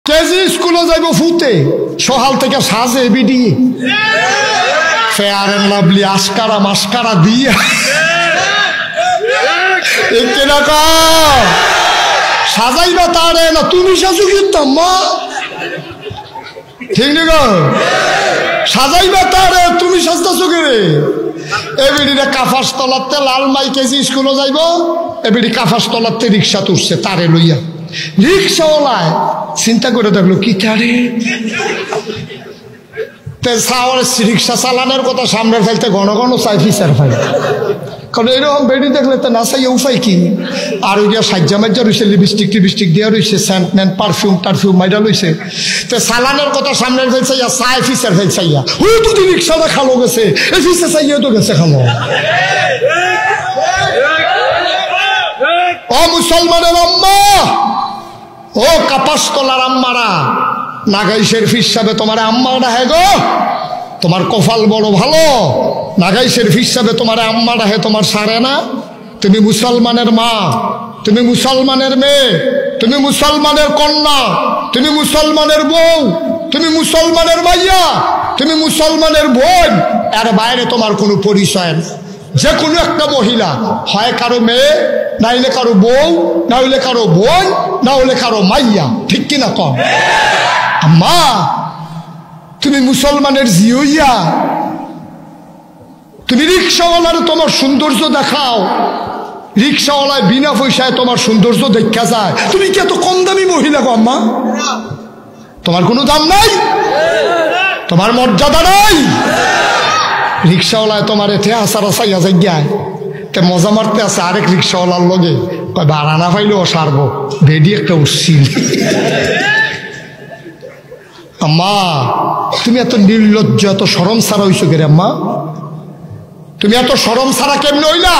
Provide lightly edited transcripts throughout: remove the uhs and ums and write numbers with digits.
KG স্কুলে যাইব ফুতে সকাল থেকে সাজে বিডি ফেয়ার এন্ড লাভলি আস্কারা মাস্কারা দিয়া সাজাইবা তারে না তুমি সাজু কিনতাম মা ঠিক নি গো সাজাইবা তারে তুমি সাজতাছো কে রে এবিডিরে কাফাস তলাতে লাল মাই কেজি স্কুলে যাইব এবিডি কাফাস তলাতে রিক্সা তুলছে তারে লইয়া রিক্সাওয়ালায় চিন্তা করে দেখলো কি তারে রিক্সা চালানোর কথা সামনের ফেলতে ঘন ঘন চাই ফিসার ফাইল কারণ এরকম বেডি দেখলে তো না চাই উপায় কি আর ওই সাজ্জা মাজ্জা রয়েছে লিপস্টিক টিপস্টিক দেওয়া রয়েছে সেন্ট ম্যান পারফিউম টারফিউম মাইরা রয়েছে তো চালানোর কথা সামনের ফেল চাইয়া চাই ফিসার ফেল চাইয়া ও তো রিক্সাটা খালো গেছে এই ফিসে চাইয়া তো গেছে খালো ও মুসলমানের আম্মা ও কাপাসতলার আম্মারা নাগাইশের হিসাবে তোমার আম্মাটা হে গো তোমার কপাল বড় ভালো নাগাইশের হিসাবে তোমার আম্মাটা হে তোমার সারে না তুমি মুসলমানের মা তুমি মুসলমানের মেয়ে তুমি মুসলমানের কন্যা তুমি মুসলমানের বউ তুমি মুসলমানের ভাইয়া তুমি মুসলমানের বোন এর বাইরে তোমার কোনো পরিচয় নেই যে কোনো একটা মহিলা হয় কারো মেয়ে না হইলে কারো বউ না হইলে কারো বোন না হইলে কারো মাইয়া ঠিক কিনা কম আম্মা তুমি মুসলমানের জিওইয়া তুমি রিক্সাওয়ালার তোমার সৌন্দর্য দেখাও রিক্সাওয়ালায় বিনা পয়সায় তোমার সৌন্দর্য দেখা যায় তুমি কি এত কম দামি মহিলা গো আম্মা তোমার কোনো দাম নাই তোমার মর্যাদা নাই রিক্সাওয়ালায় তোমার এতে আসার চাইয়া যাইয়ায় তে মজা মারতে আছে আরেক রিক্সাওয়ালার লগে কয় ভাড়া না পাইলেও সারবো বেডি একটা উঠছিল আম্মা তুমি এত নির্লজ্জ এত শরম ছাড়া হইছো কে রে আম্মা তুমি এত শরম ছাড়া কেমনে হইলা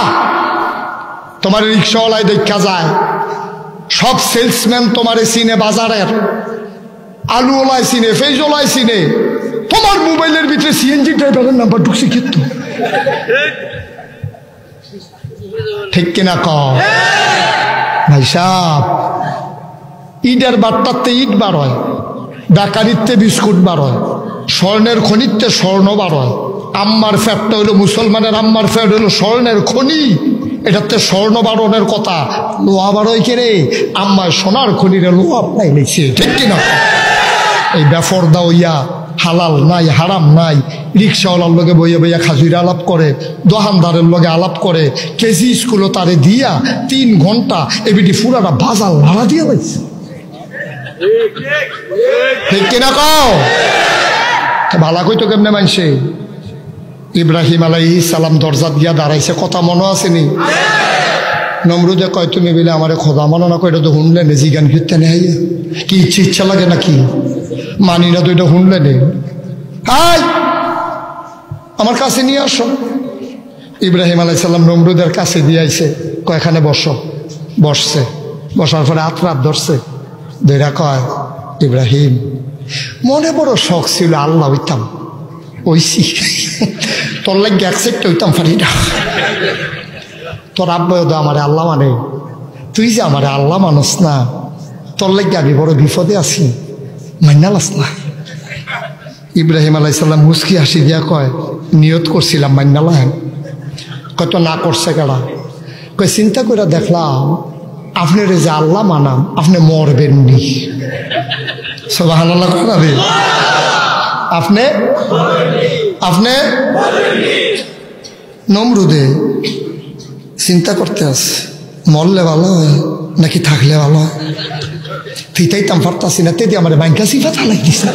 তোমার রিক্সাওয়ালায় দেখা যায় সব সেলসম্যান তোমার চিনে বাজারের আলুওয়ালায় চিনে ফেজওয়ালায় চিনে তোমার মোবাইলের ভিতরে সিএনজি ড্রাইভারের নাম্বার ঢুকছে কিন্তু ঠিক কিনা কও ভাই সাহেব ইটের বাট্টাতে ইট বার হয় ডাকারিতে বিস্কুট বার হয় স্বর্ণের খনিতে স্বর্ণ বার হয় আম্মার ফ্যাটটা হইলো মুসলমানের আম্মার ফ্যাট হইলো স্বর্ণের খনি এটাতে স্বর্ণ বারণের কথা লোহা বারোয় কে রে আম্মায় সোনার খনিরে লোহা পাই লেছে ঠিক কিনা এই বেফরদা হইয়া হালাল নাই হারাম নাই রিক্সাওয়ালার লগে বইয়া বইয়া খাজুরে আলাপ করে দোকানদারের লগে আলাপ করে কেজি স্কুলও তারে দিয়া 3 ঘন্টা এবিটি ফুরাটা বাজার লাড়া দিয়া লাগছে ঠিক কিনা কও ভালা কইতো কেমনে মানছে ইব্রাহিম আলাইহিস সালাম দরজা দিয়া দাঁড়াইছে কথা মনে আসেনি নমরুদে কয় তুমি বলে আমার খোদা মানো না কয়টা তো শুনলে নে জিগান ফিরতে নেই কি ইচ্ছা লাগে নাকি মানি না তো এটা শুনলে নে হাই আমার কাছে নিয়ে আসো ইব্রাহিম আলাইহিস সালাম নমরুদের কাছে দিয়ে আইছে কয়খানে বসো বসছে বসার পরে আতরাত ধরছে ধরা কয় ইব্রাহিম মনে বড় শখ ছিল আল্লাহ হইতাম ওইসি তোর লাগে একসেপ্ট হইতাম পারি না তোর আব্বা তো আমার আল্লাহ মানে তুই যে আমার আল্লাহ মানুষ না তোর লাগে আমি বড় বিপদে আছি মান্নালাস না ইব্রাহিম আলাইহিস সালাম মুস্কি হাসি দিয়া কয় নিয়ত করছিলাম মান্নালাম কত না করছে কেডা কয় চিন্তা করে দেখলাম আপনার যে আল্লাহ মানাম আপনি মরবেন নি সুবহানাল্লাহ করাবে আপনি আপনি নমরুদে চিন্তা করতে আছে মরলে ভালো হয় নাকি থাকলে ভালো হয় ফিতাইতাম পারতাছি না তেদি আমার ব্যাংকা সিফা চালাই দিছে